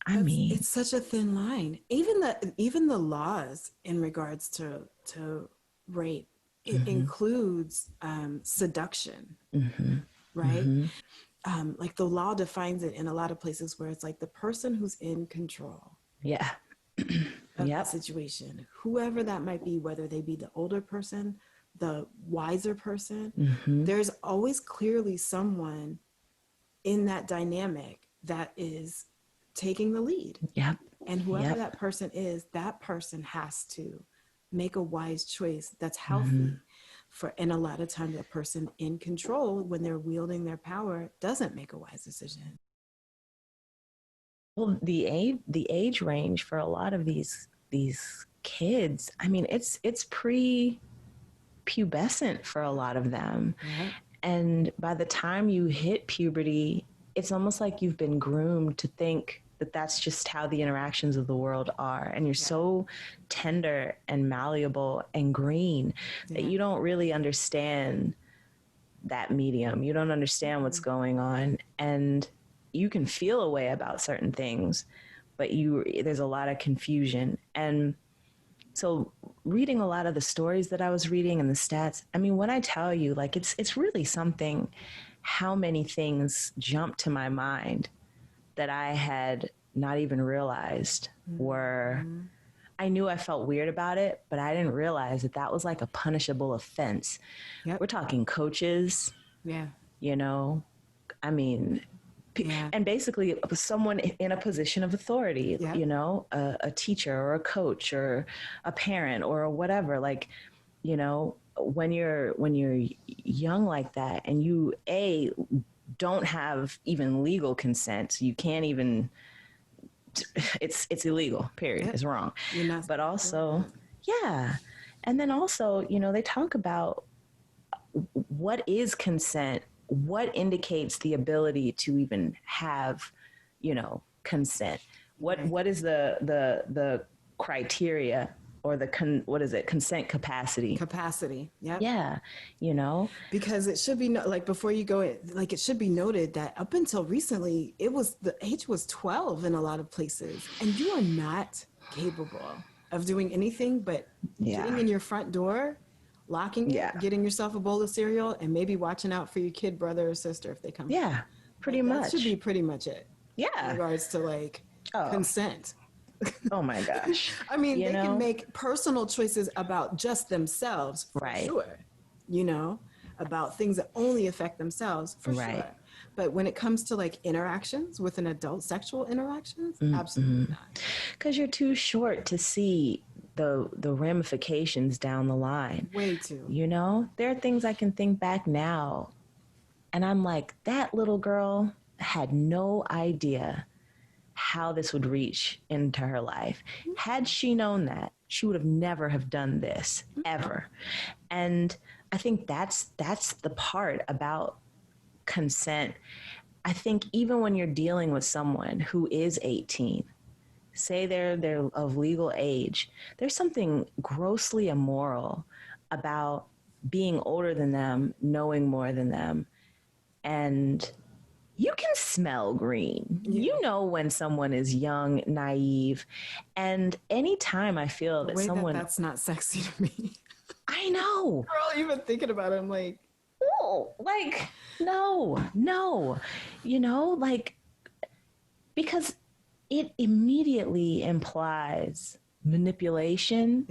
I mean, it's such a thin line. Even the laws in regards to rape, it includes seduction, right? Like the law defines it in a lot of places where it's like the person who's in control yeah. of the Yep. situation, whoever that might be, whether they be the older person, the wiser person, there's always clearly someone in that dynamic that is taking the lead. Yep. And whoever Yep. that person is, that person has to make a wise choice that's healthy. And a lot of times, a person in control, when they're wielding their power, doesn't make a wise decision. Well, the age range for a lot of these kids, I mean, it's pre-pubescent for a lot of them. Yeah. And by the time you hit puberty, it's almost like you've been groomed to think that that's just how the interactions of the world are. And you're so tender and malleable and green that you don't really understand that medium. You don't understand what's going on. And you can feel a way about certain things, but there's a lot of confusion. And so reading a lot of the stories that I was reading and the stats, I mean, when I tell you, like, it's really something how many things jumped to my mind that I had not even realized were, I knew I felt weird about it, but I didn't realize that that was like a punishable offense. Yep. We're talking coaches, Yeah. you know, I mean, and basically someone in a position of authority, Yeah. you know, a teacher or a coach or a parent or whatever, like, you know, when you're young like that and you don't have even legal consent, so you can't even, it's illegal, period. It's wrong. But also, yeah. And then also, you know, they talk about what is consent, what indicates the ability to even have, you know, consent. What is the criteria or what is it? Consent capacity. Capacity. Yeah. Yeah. You know, because it should be like before you go, like it should be noted that up until recently, the age was 12 in a lot of places, and you are not capable of doing anything but getting in your front door, locking it, getting yourself a bowl of cereal, and maybe watching out for your kid, brother or sister if they come. Yeah, pretty much. That should be pretty much it. Yeah. In regards to like consent. Oh my gosh. I mean, they can make personal choices about just themselves, for sure. You know, about things that only affect themselves, for sure. But when it comes to like interactions with an adult, sexual interactions, absolutely not. Because you're too short to see the ramifications down the line. Way too. You know, there are things I can think back now, and I'm like, that little girl had no idea how this would reach into her life. Had she known that, she would have never have done this ever. And I think that's the part about consent. I think even when you're dealing with someone who is 18, say they're of legal age, there's something grossly immoral about being older than them, knowing more than them, and you can smell green. Yeah. You know when someone is young, naive, and anytime I feel that someone... that's not sexy to me. I know. Girl, even thinking about it, I'm like... Oh, like, no. You know, like, because it immediately implies manipulation.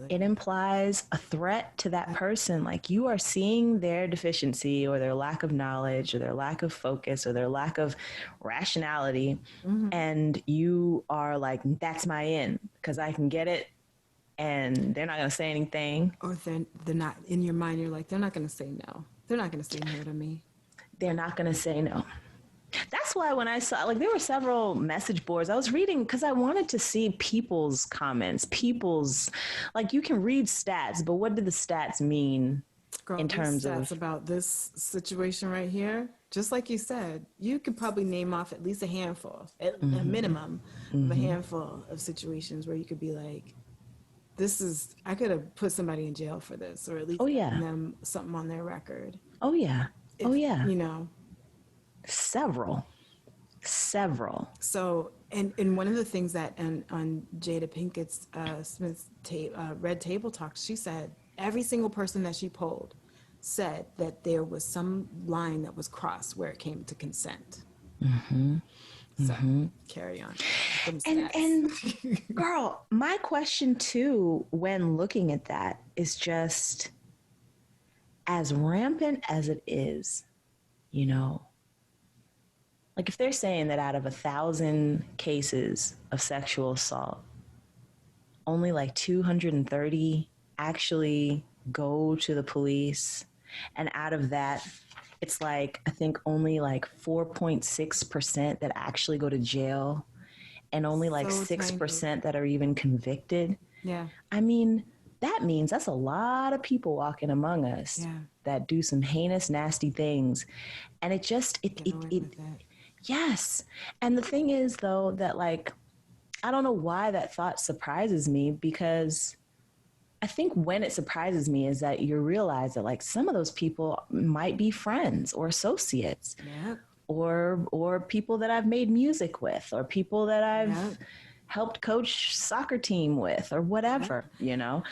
It implies a threat to that person. Like, you are seeing their deficiency or their lack of knowledge or their lack of focus or their lack of rationality. And you are like, that's my in because I can get it. And they're not going to say anything. Or they're not, in your mind, you're like, they're not going to say no. They're not going to say no to me. They're not going to say no. That's why when I saw, like, there were several message boards I was reading because I wanted to see people's comments, like, you can read stats, but what do the stats mean? Girl, in terms of about this situation right here? Just like you said, you could probably name off at least a handful, a minimum of a handful of situations where you could be like, I could have put somebody in jail for this, or at least given them something on their record. Oh yeah. You know. Several. So And one of the things that on Jada Pinkett's Smith's Red Table Talk, she said every single person that she polled said that there was some line that was crossed where it came to consent. So carry on. And girl, my question too, when looking at that, is just as rampant as it is, you know, like if they're saying that out of 1,000 cases of sexual assault, only like 230 actually go to the police. And out of that, it's like, I think only like 4.6% that actually go to jail, and only like 6% that are even convicted. Yeah. I mean, that means that's a lot of people walking among us that do some heinous, nasty things. And it just, yes. And the thing is, though, that like, I don't know why that thought surprises me, because I think when it surprises me is that you realize that like some of those people might be friends or associates, or people that I've made music with, or people that I've helped coach soccer team with, or whatever, you know.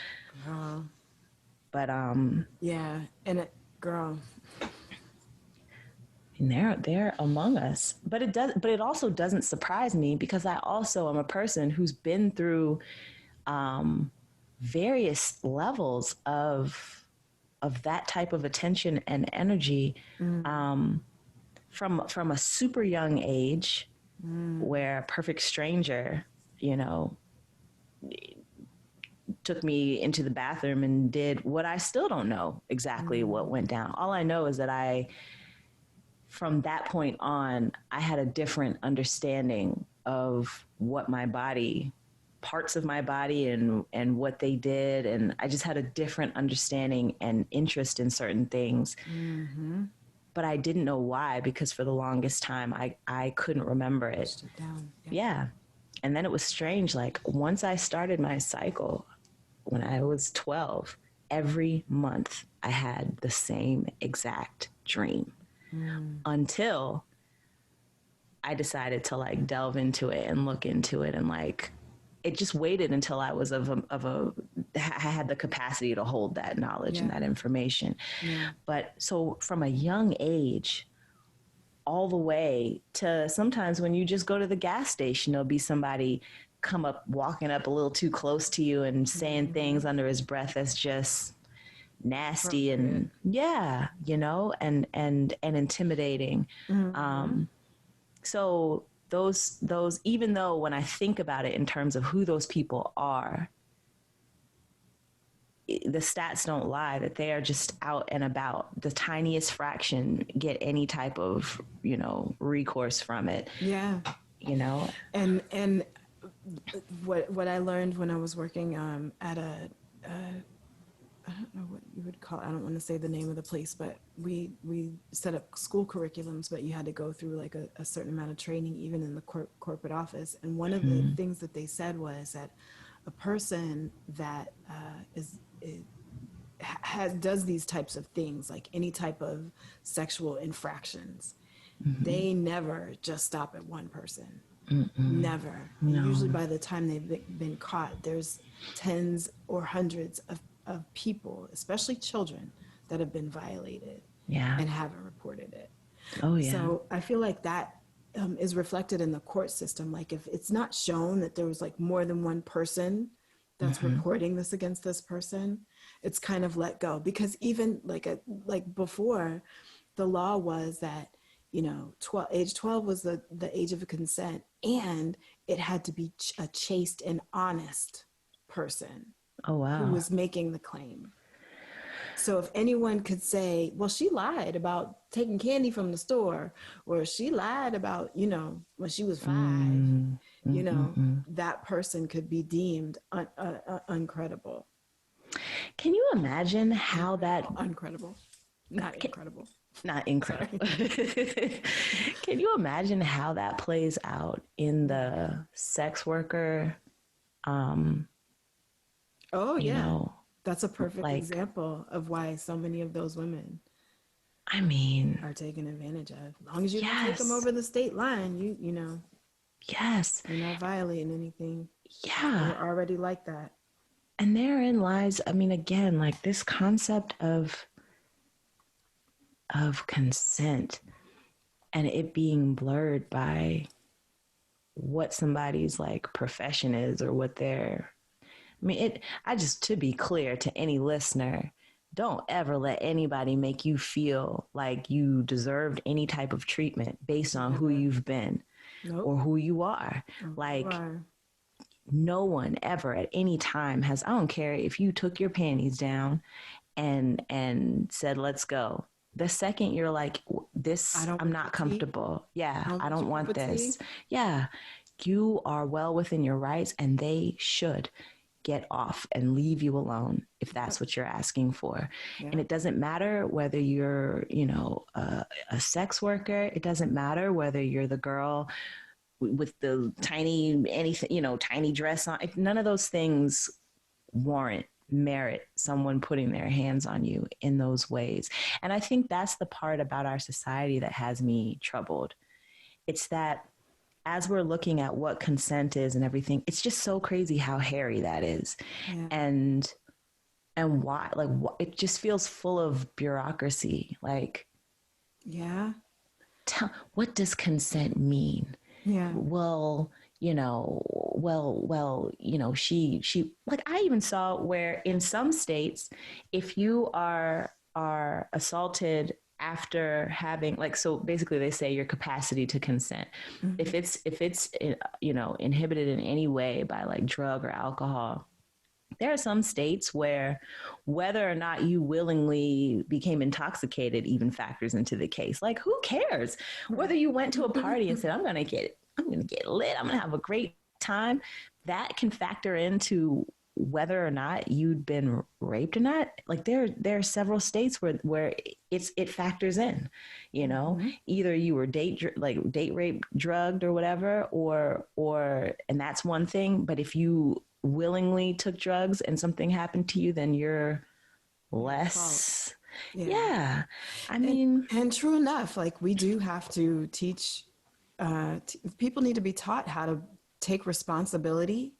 But yeah, and girl, and they're among us. But it also doesn't surprise me, because I also am a person who's been through various levels of that type of attention and energy, from a super young age, where a perfect stranger, you know, took me into the bathroom and did what I still don't know exactly what went down. All I know is that from that point on, I had a different understanding of what my body, parts of my body, and what they did. And I just had a different understanding and interest in certain things. But I didn't know why, because for the longest time, I couldn't remember it. Yeah. And then it was strange. Like once I started my cycle, when I was 12, every month I had the same exact dream, until I decided to like delve into it and look into it, and like it just waited until I was I had the capacity to hold that knowledge and that information. But so from a young age, all the way to sometimes when you just go to the gas station, there'll be somebody walking up a little too close to you and saying things under his breath that's just nasty and you know, and intimidating. So those, even though when I think about it in terms of who those people are, the stats don't lie that they are just out and about. The tiniest fraction get any type of, you know, recourse from it. Yeah. You know? And what I learned when I was working at I don't know what you would call it. I don't want to say the name of the place, but we set up school curriculums, but you had to go through like a certain amount of training, even in the corporate office. And one of the things that they said was that a person that does these types of things, like any type of sexual infractions, they never just stop at one person. Never. No. Usually by the time they've been caught, there's tens or hundreds of people, especially children, that have been violated and haven't reported it. So I feel like that is reflected in the court system. Like if it's not shown that there was like more than one person that's reporting this against this person, it's kind of let go. Because even like before, the law was that, you know, age 12 was the age of consent, and it had to be a chaste and honest person who was making the claim. So if anyone could say, well, she lied about taking candy from the store, or she lied about, you know, when she was 5, you know, that person could be deemed uncredible. Can you imagine how that... Uncredible. Not incredible. Not incredible. Can you imagine how that plays out in the sex worker? You know, that's a perfect example of why so many of those women, I mean, are taken advantage of. As long as you don't take them over the state line, you know. Yes. You're not violating anything. Yeah. You're already like that. And therein lies, I mean, again, like this concept of consent and it being blurred by what somebody's like profession is or what their, I mean, I just, to be clear to any listener, don't ever let anybody make you feel like you deserved any type of treatment based on who you've been or who you are. Like, no one ever at any time has, I don't care if you took your panties down and said, let's go. The second you're like, this, I'm not comfortable. Yeah, I don't want this. Yeah, you are well within your rights and they should get off and leave you alone if that's what you're asking for. And it doesn't matter whether you're, you know, a sex worker. It doesn't matter whether you're the girl with the tiny anything, you know, tiny dress on. None of those things merit someone putting their hands on you in those ways. And I think that's the part about our society that has me troubled. It's that as we're looking at what consent is and everything, it's just so crazy how hairy that is. And why, like, it just feels full of bureaucracy. Like, what does consent mean? Well, you know, she, like, I even saw where in some states, if you are assaulted after having, like, so basically they say your capacity to consent, if it's you know, inhibited in any way by like drug or alcohol, there are some states where whether or not you willingly became intoxicated even factors into the case. Like, who cares whether you went to a party and said, I'm going to get lit, I'm going to have a great time. That can factor into whether or not you'd been raped or not. Like, there are several states where it factors in, you know, either you were date rape, drugged or whatever, or and that's one thing. But if you willingly took drugs and something happened to you, then you're less. I mean, and true enough, like, we do have to teach, people need to be taught how to take responsibility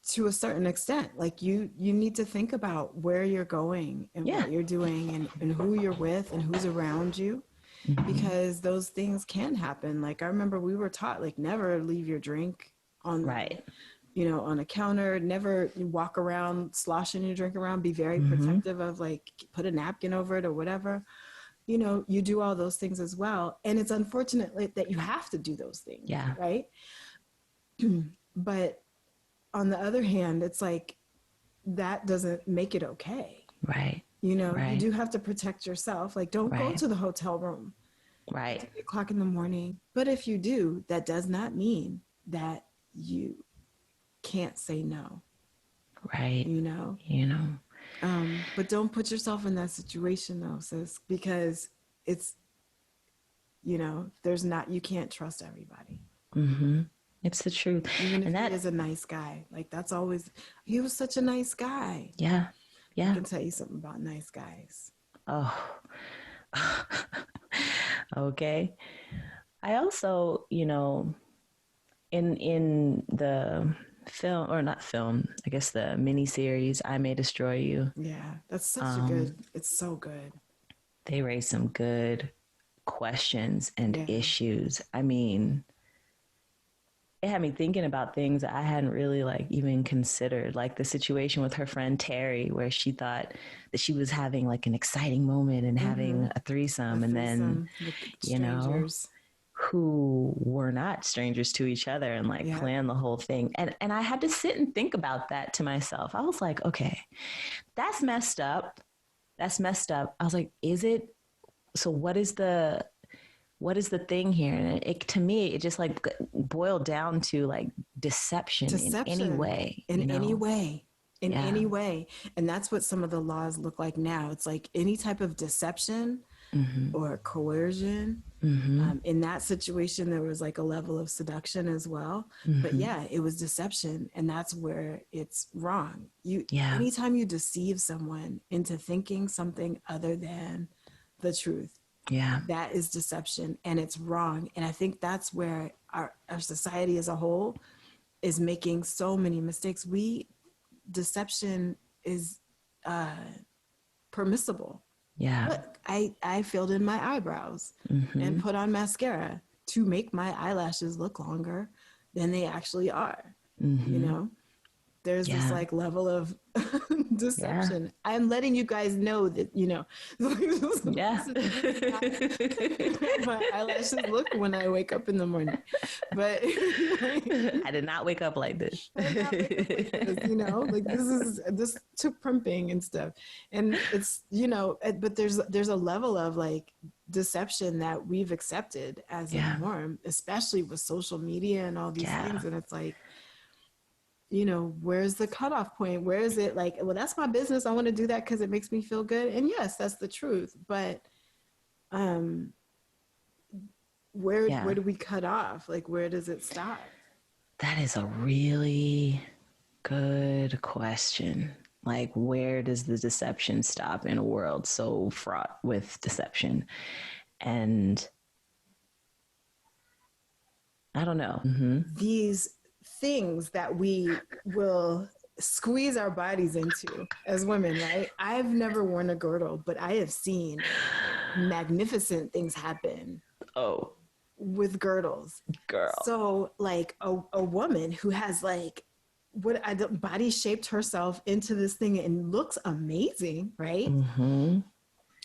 to a certain extent. Like, you need to think about where you're going and what you're doing and who you're with and who's around you, because those things can happen. Like, I remember we were taught, like, never leave your drink on you know, on a counter, never walk around sloshing your drink around, be very protective of, like, put a napkin over it or whatever. You know, you do all those things as well. And it's unfortunate that you have to do those things, right? But on the other hand, it's like, that doesn't make it okay. Right. You know, you do have to protect yourself. Like, don't go to the hotel room. Right. 3 o'clock in the morning. But if you do, that does not mean that you can't say no. Right. You know? But don't put yourself in that situation though, sis, because it's, you know, you can't trust everybody. It's the truth. Even if he is a nice guy. Like, he was such a nice guy. Yeah. I can tell you something about nice guys. Oh. Okay. I also, you know, in the film, or not film, I guess the miniseries I May Destroy You. Yeah, that's such it's so good. They raise some good questions and issues. I mean, it had me thinking about things I hadn't really like even considered, like the situation with her friend Terry, where she thought that she was having like an exciting moment and having a threesome, and then, you know, who were not strangers to each other and like plan the whole thing. And I had to sit and think about that to myself. I was like, okay, that's messed up. That's messed up. I was like, is it? So what is the thing here? And to me, it just like boiled down to like deception in any way. In any way. And that's what some of the laws look like now. It's like any type of deception or coercion. In that situation, there was like a level of seduction as well. But it was deception. And that's where it's wrong. Anytime you deceive someone into thinking something other than the truth, that is deception, and it's wrong. And I think that's where our society as a whole is making so many mistakes. Deception is permissible. Yeah. Look, I filled in my eyebrows and put on mascara to make my eyelashes look longer than they actually are. You know, there's this like level of deception. I'm letting you guys know that, you know, my eyelashes look when I wake up in the morning. But I did not wake up like this. You know, like this took primping and stuff. And it's, you know, but there's a level of like deception that we've accepted as a norm, especially with social media and all these things. And it's like, you know, where's the cutoff point? Where is it like, well, that's my business. I want to do that because it makes me feel good. And yes, that's the truth. But where do we cut off? Like, where does it stop? That is a really good question. Like, where does the deception stop in a world so fraught with deception? And I don't know. These things that we will squeeze our bodies into as women, right? I've never worn a girdle, but I have seen magnificent things happen with girdles. Girl. So like a woman who has like body shaped herself into this thing and looks amazing, right?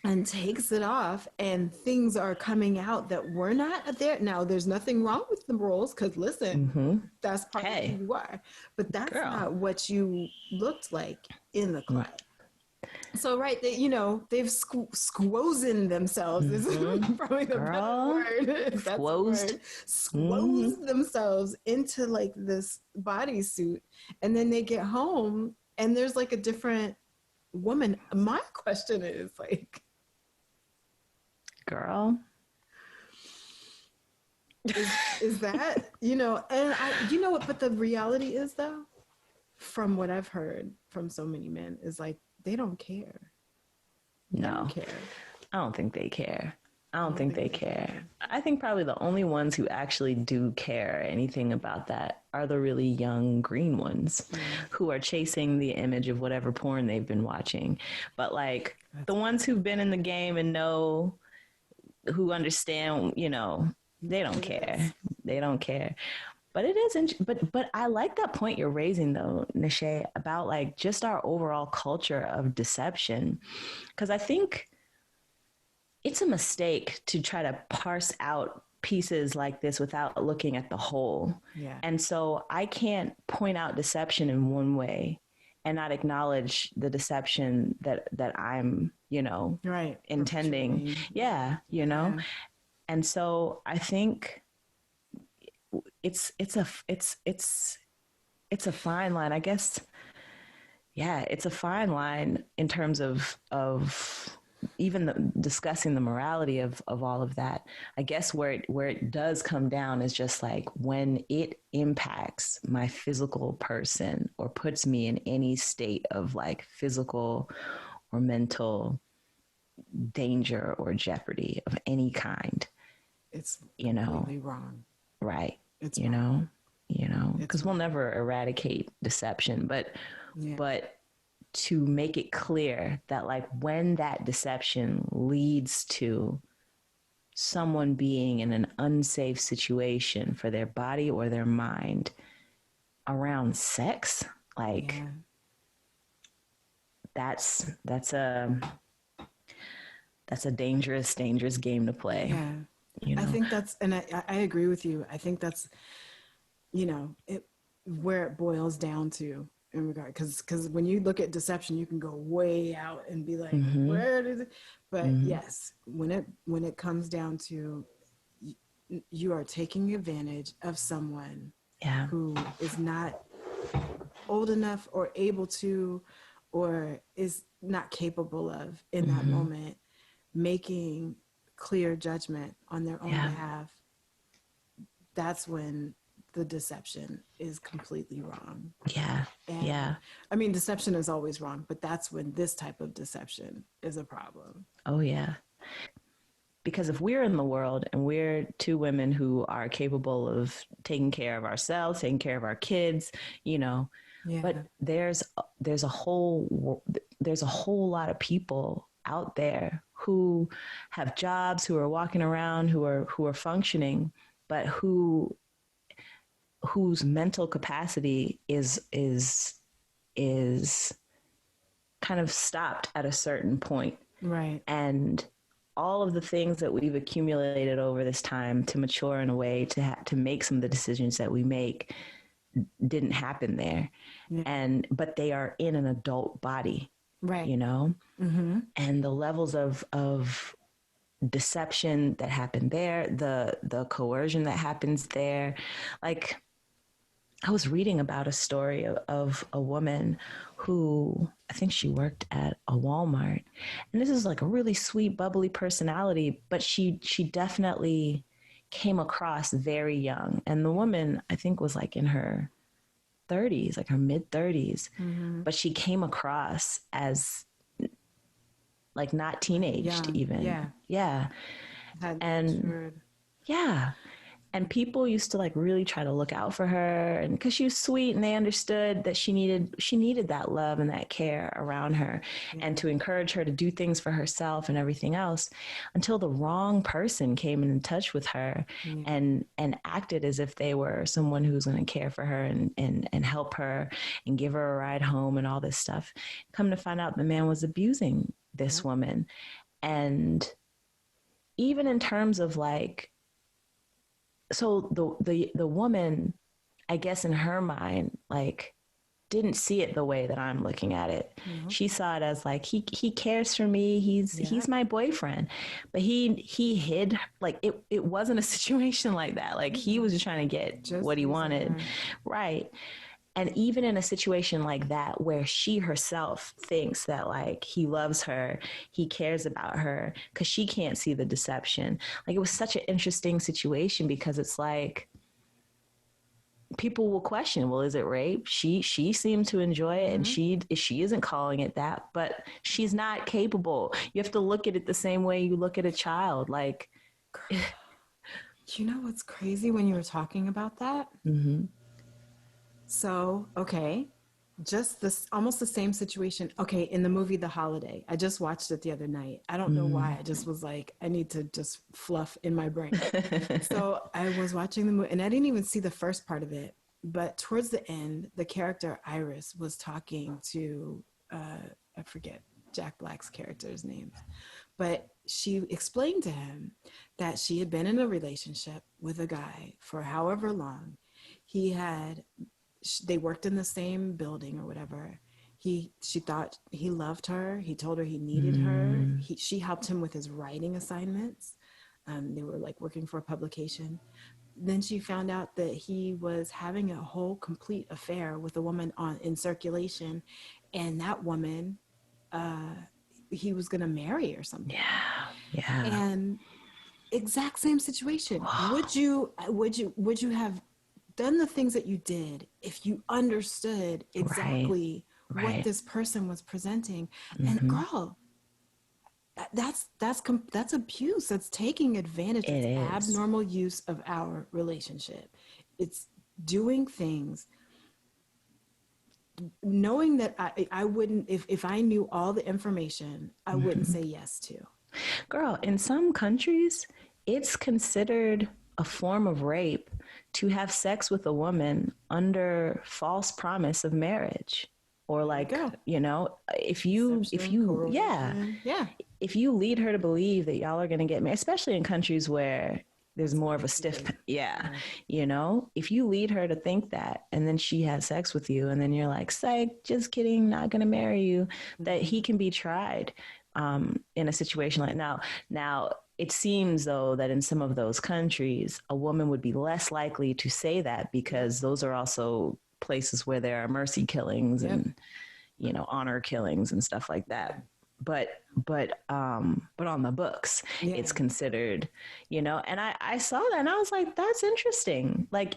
And takes it off, and things are coming out that were not there. Now, there's nothing wrong with the rolls, because listen, that's part of who you are. But that's not what you looked like in the club. So, right, you know, they've squozen themselves. Is probably the better word. Squoze themselves into like this bodysuit, and then they get home, and there's like a different woman. My question is like, girl, is that, you know, and you know what, but the reality is though, from what I've heard from so many men, is like, they don't care. No, I don't think they care. I don't think they care. I think probably the only ones who actually do care anything about that are the really young green ones who are chasing the image of whatever porn they've been watching. But like the ones who've been in the game and know, who understand, you know, they don't care. They don't care. But it is, but I like that point you're raising though, Nisheé, about like just our overall culture of deception. Because I think it's a mistake to try to parse out pieces like this without looking at the whole. And so I can't point out deception in one way and not acknowledge the deception that I'm, you know, intending. You know? And so I think it's a fine line, I guess. It's a fine line in terms of even discussing the morality of all of that. I guess where it does come down is just like when it impacts my physical person or puts me in any state of like physical or mental danger or jeopardy of any kind. It's you know, completely wrong. Right. It's you wrong. know, because we'll never eradicate deception, but to make it clear that like when that deception leads to someone being in an unsafe situation for their body or their mind around sex, like that's a dangerous game to play. You know? I think that's, and I agree with you. I think that's, you know, where it boils down to in regard, because when you look at deception, you can go way out and be like, where does it? But yes, when it comes down to you are taking advantage of someone who is not old enough or able to, or is not capable of in that moment, making clear judgment on their own behalf, that's when the deception is completely wrong. I mean, deception is always wrong, but that's when this type of deception is a problem. Oh, yeah. because if we're in the world and we're two women who are capable of taking care of ourselves, taking care of our kids, you know, but there's a whole lot of people out there who have jobs, who are walking around, who are functioning, but whose mental capacity is kind of stopped at a certain point. Right. And all of the things that we've accumulated over this time to mature in a way to make some of the decisions that we make didn't happen there. But they are in an adult body, right? You know, and the levels of deception that happen there, the coercion that happens there. Like, I was reading about a story of a woman who, I think she worked at a Walmart, and this is like a really sweet, bubbly personality, but she definitely came across very young. And the woman, I think, was like in her 30s, like her mid 30s, but she came across as like not teenaged young, even. Yeah. And yeah. And people used to like really try to look out for her, and because she was sweet, and they understood that she needed that love and that care around her, and to encourage her to do things for herself and everything else, until the wrong person came in touch with her and acted as if they were someone who was going to care for her and help her and give her a ride home and all this stuff. Come to find out, the man was abusing this woman. And even in terms of like, so the woman, I guess in her mind, like, didn't see it the way that I'm looking at it. She saw it as like, he cares for me. He's my boyfriend, but he hid, like it wasn't a situation like that. Like he was just trying to get what he wanted. Right. And even in a situation like that, where she herself thinks that like he loves her, he cares about her, because she can't see the deception. Like, it was such an interesting situation, because it's like, people will question, well, is it rape? She seemed to enjoy it, and she isn't calling it that, but she's not capable. You have to look at it the same way you look at a child. Like, you know what's crazy when you were talking about that? So, okay, just this, almost the same situation. Okay, in the movie The Holiday, I just watched it the other night. I don't know why. I just was like, I need to just fluff in my brain. So I was watching the movie, and I didn't even see the first part of it. But towards the end, the character Iris was talking to, I forget Jack Black's character's name, but she explained to him that she had been in a relationship with a guy for however long. They worked in the same building or whatever. She thought he loved her. He told her he needed her. She helped him with his writing assignments. They were like working for a publication. Then she found out that he was having a whole complete affair with a woman in circulation, and that woman, he was going to marry or something. Yeah. And exact same situation. Would you have done the things that you did if you understood exactly what this person was presenting? And girl, that's abuse. That's taking advantage. It's abnormal use of our relationship. It's doing things knowing that I wouldn't, if I knew all the information, I wouldn't say yes to. Girl, in some countries, it's considered a form of rape to have sex with a woman under false promise of marriage, or like, you know, if you if you lead her to believe that y'all are going to get married, especially in countries where there's more of a stiff, you know, if you lead her to think that, and then she has sex with you, and then you're like, psych, just kidding, not going to marry you, that he can be tried in a situation like now. It seems, though, that in some of those countries, a woman would be less likely to say that, because those are also places where there are mercy killings and, you know, honor killings and stuff like that. But on the books, it's considered, you know, and I saw that and I was like, that's interesting. Like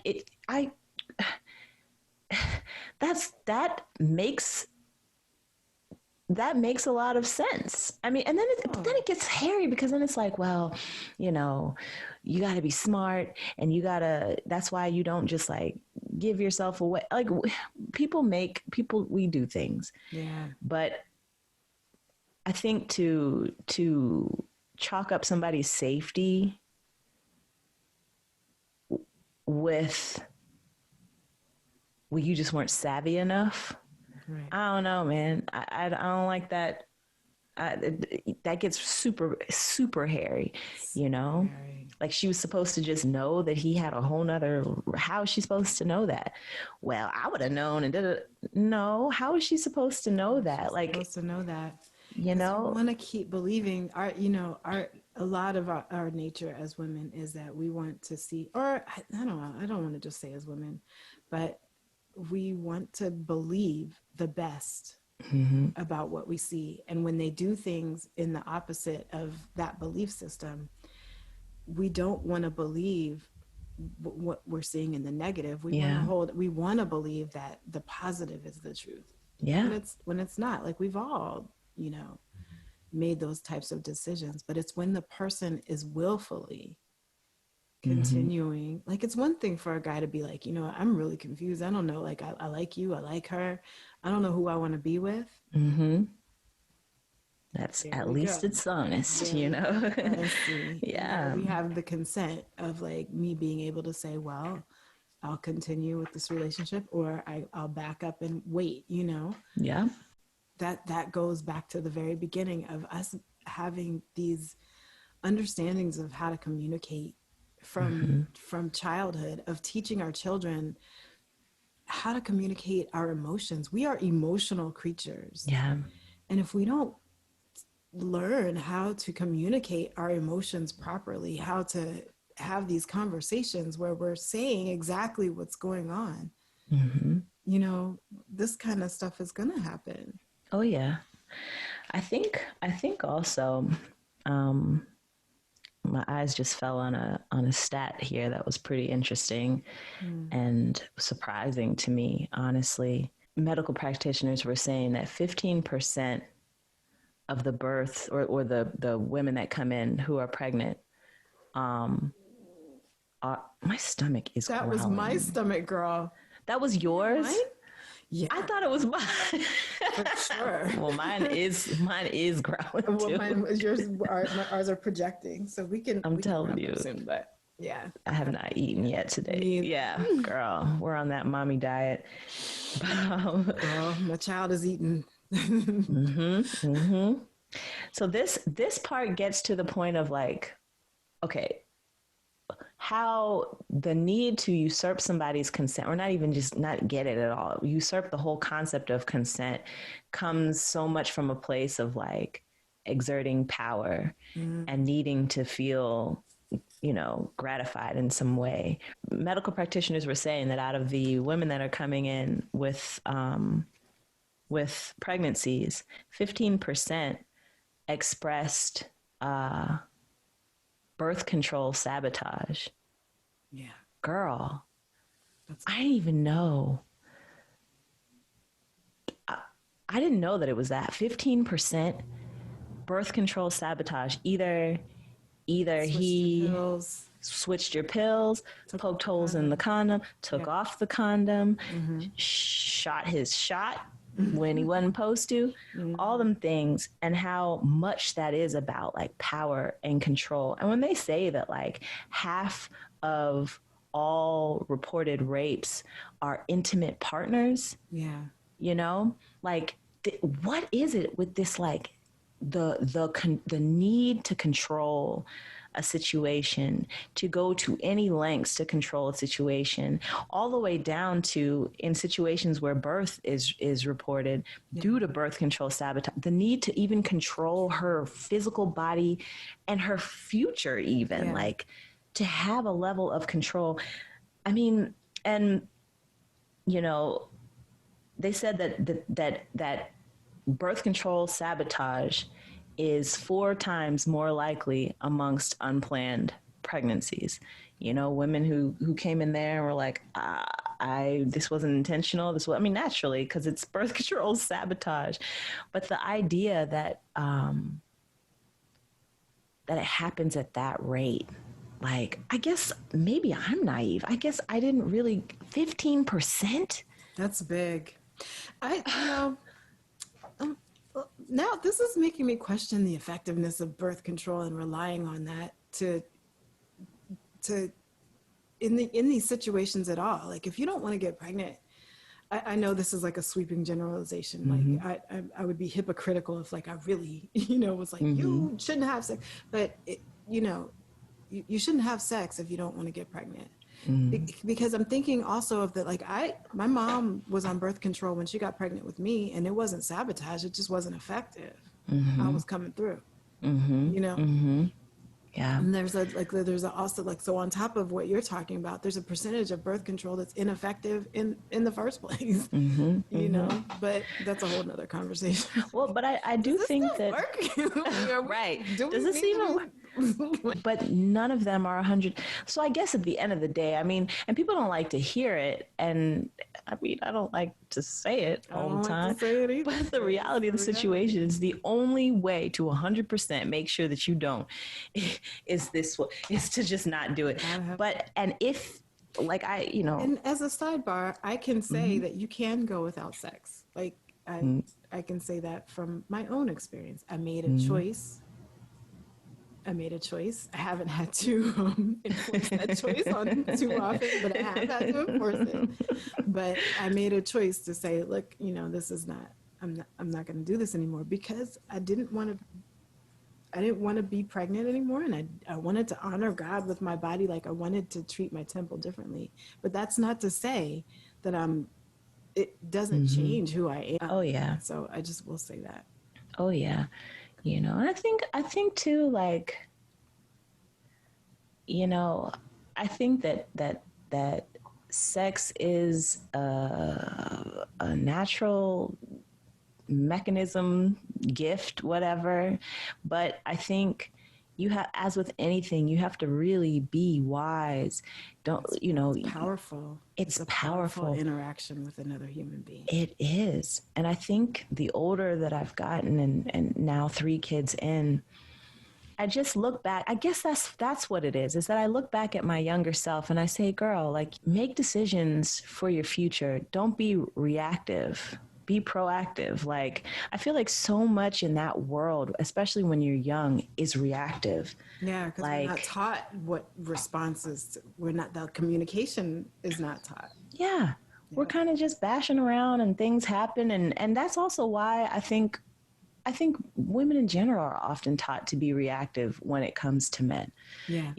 that makes that makes a lot of sense. I mean, and then it gets hairy, because then it's like, well, you know, you got to be smart, and that's why you don't just like give yourself away. Like we do things. Yeah. But I think to chalk up somebody's safety with, well, you just weren't savvy enough. Right. I don't know, man. I don't like that. That gets super, super hairy, you know? Hairy. Like, she was supposed to just know that he had a whole nother, how is she supposed to know that? Well, I would have known, and no, how is she supposed to know that? Like, supposed to know that, you know, want to keep believing a lot of our nature as women is that we want to see, or I don't know, I don't want to just say as women, but we want to believe the best about what we see. And when they do things in the opposite of that belief system, we don't want to believe what we're seeing in the negative. We want to believe that the positive is the truth. Yeah. When it's not. Like, we've all, made those types of decisions, but it's when the person is willfully continuing. Like, it's one thing for a guy to be like, I'm really confused. I don't know. Like, I like you. I like her. I don't know who I want to be with. That's at least it's honest, Yeah. We have the consent of like me being able to say, well, I'll continue with this relationship, or I'll back up and wait, Yeah. That goes back to the very beginning of us having these understandings of how to communicate from childhood, of teaching our children how to communicate our emotions. We are emotional creatures. Yeah. And if we don't learn how to communicate our emotions properly, how to have these conversations where we're saying exactly what's going on, this kind of stuff is going to happen. Oh yeah. I think also, my eyes just fell on a stat here that was pretty interesting and surprising to me, honestly. Medical practitioners were saying that 15% of the births or the women that come in who are pregnant, my stomach is That growling. was my stomach, girl. That was yours? Mine? Yeah. I thought it was mine. For sure. Well, mine is growling too. Well, ours are projecting, so we can. I'm telling you. Soon, but yeah, I have not eaten yet today. Yeah, girl, we're on that mommy diet. Girl, my child is eating. So this part gets to the point of like, okay, how the need to usurp somebody's consent, or not even just not get it at all, usurp the whole concept of consent, comes so much from a place of like exerting power and needing to feel, gratified in some way. Medical practitioners were saying that out of the women that are coming in with pregnancies, 15% expressed birth control sabotage. Yeah. Girl, I didn't even know. I didn't know that it was that 15% birth control sabotage. Either he switched your pills, poked holes in the condom, took off the condom, shot his shot when he wasn't supposed to, all them things, and how much that is about like power and control. And when they say that like half of all reported rapes are intimate partners, like what is it with this, like the need to control a situation, to go to any lengths to control a situation, all the way down to in situations where birth is reported due to birth control sabotage, the need to even control her physical body and her future, even like to have a level of control. I mean, and they said that birth control sabotage is 4 times more likely amongst unplanned pregnancies. Women who came in there and were like, I this wasn't intentional. I mean, naturally, because it's birth control sabotage. But the idea that, that it happens at that rate, like, I guess maybe I'm naive. I guess I didn't really, 15%? That's big. Now this is making me question the effectiveness of birth control and relying on that to in these situations at all. Like, if you don't want to get pregnant, I know this is like a sweeping generalization. Like, I would be hypocritical if, like, I really, was like, you shouldn't have sex, but you shouldn't have sex if you don't want to get pregnant. Because I'm thinking also of that, like, my mom was on birth control when she got pregnant with me, and it wasn't sabotage, it just wasn't effective. I was coming through, Yeah. And there's also, like, so on top of what you're talking about, there's a percentage of birth control that's ineffective in the first place, but that's a whole nother conversation. Well, but I do think that, right. Does this even work? But none of them are 100. So I guess at the end of the day, I mean, and people don't like to hear it. And I mean, I don't like to say it all the time. But the reality of the situation is the only way to 100% make sure that you don't is to just not do it. But, and if, like, And as a sidebar, I can say that you can go without sex. Like, I can say that from my own experience. I made a choice. I haven't had to enforce that choice on too often, but I have had to enforce it. But I made a choice to say, look, this is not, I'm not going to do this anymore, because I didn't want to be pregnant anymore. And I wanted to honor God with my body. Like, I wanted to treat my temple differently, but that's not to say that it doesn't change who I am. Oh yeah. So I just will say that. Oh yeah. And I think too, like, I think that sex is a natural mechanism, gift, whatever. But I think as with anything, you have to really be wise. It's powerful. It's a powerful interaction with another human being. It is. And I think the older that I've gotten, and now 3 kids in, I just look back. I guess that's what it is that I look back at my younger self and I say, girl, like, make decisions for your future. Don't be reactive. Be proactive. Like, I feel like so much in that world, especially when you're young, is reactive. Yeah, because we're not taught what responses. The communication is not taught. Yeah. We're kind of just bashing around and things happen. And that's also why I think women in general are often taught to be reactive when it comes to men. Yeah.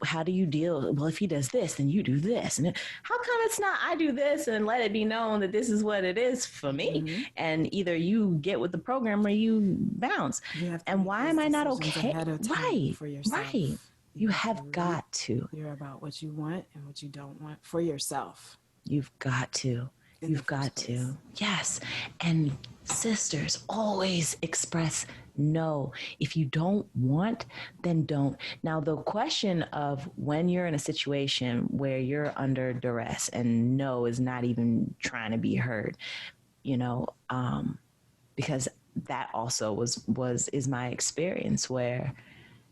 How do you deal? Well, if he does this, then you do this. And how come it's not I do this and let it be known that this is what it is for me? And either you get with the program or you bounce. And why am I not okay? Right. For yourself. Right. You have got to. You're about what you want and what you don't want for yourself. You've got to. You've got to. Yes. And sisters, always express no. If you don't want, then don't. Now, the question of when you're in a situation where you're under duress and no is not even trying to be heard, because that also is my experience where,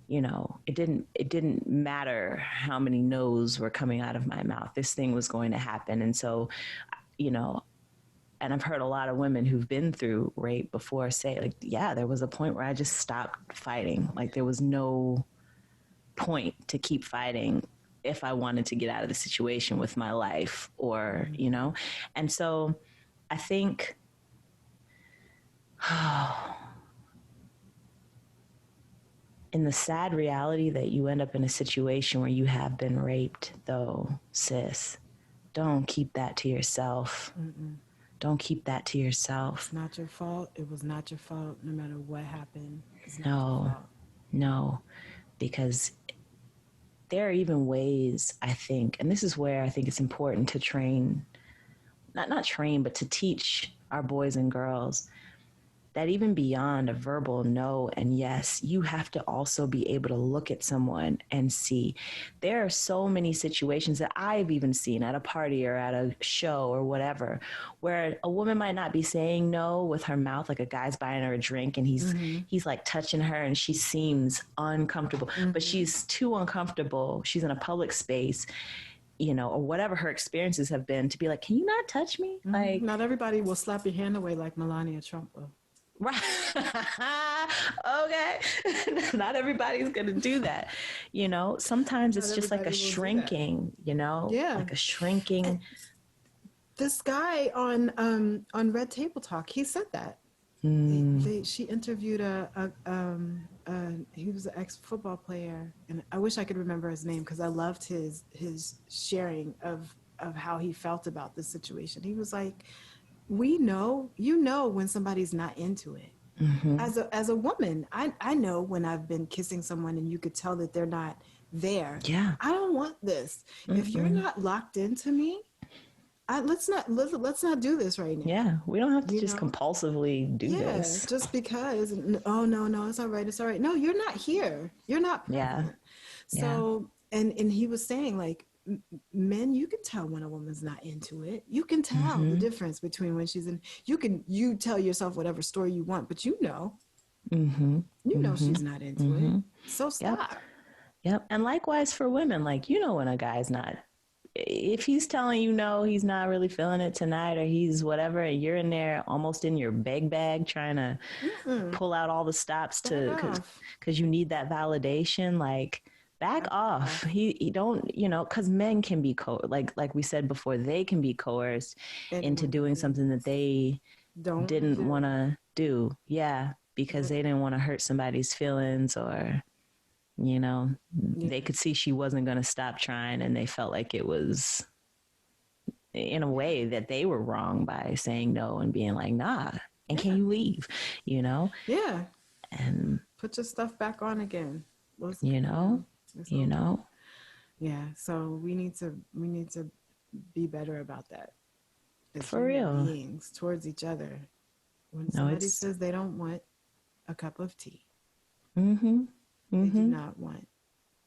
it didn't matter how many no's were coming out of my mouth. This thing was going to happen. And so, and I've heard a lot of women who've been through rape before say, like, yeah, there was a point where I just stopped fighting. Like, there was no point to keep fighting if I wanted to get out of the situation with my life or, And so I think, in the sad reality that you end up in a situation where you have been raped, though, sis, don't keep that to yourself. Don't keep that to yourself. It's not your fault. It was not your fault, no matter what happened. It's not your fault. No, because there are even ways, I think, and this is where I think it's important to train, not train, but to teach our boys and girls that even beyond a verbal no and yes, you have to also be able to look at someone and see. There are so many situations that I've even seen at a party or at a show or whatever, where a woman might not be saying no with her mouth, like a guy's buying her a drink and he's like touching her and she seems uncomfortable, but she's too uncomfortable. She's in a public space, you know, or whatever her experiences have been, to be like, can you not touch me? Like, not everybody will slap your hand away like Melania Trump will. right. Okay. Not everybody's going to do that. You know, sometimes it's just like a shrinking, you know, like a shrinking. And this guy on Red Table Talk, he said that. She interviewed he was an ex-football player, and I wish I could remember his name because I loved his sharing of how he felt about this situation. He was like, we know, you know, when somebody's not into it. As a woman, I know when I've been kissing someone and you could tell that they're not there. Yeah. I don't want this. If you're not locked into me, let's not do this right now. Yeah, we don't have to just compulsively do this. Just because. Oh no, it's all right. No, you're not here. You're not present. Yeah. So and he was saying, like, men, you can tell when a woman's not into it. You can tell the difference between when she's in. You tell yourself whatever story you want, but you know she's not into it. So stop. Yep. And likewise for women, like, you know when a guy's not, if he's telling you no, he's not really feeling it tonight, or he's whatever, and you're in there almost in your bag trying to pull out all the stops because you need that validation, like, back off. He don't, you know, because men can be like we said before, they can be coerced into doing something that they didn't want to do. Yeah, because they didn't want to hurt somebody's feelings, or, you know, they could see she wasn't going to stop trying, and they felt like it was, in a way, that they were wrong by saying no and being like, nah, and can you leave, you know? Yeah. And put your stuff back on again. You know. Yeah. So we need to be better about that. As for real. Beings towards each other. When somebody says they don't want a cup of tea, they do not want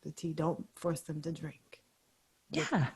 the tea. Don't force them to drink. Yeah.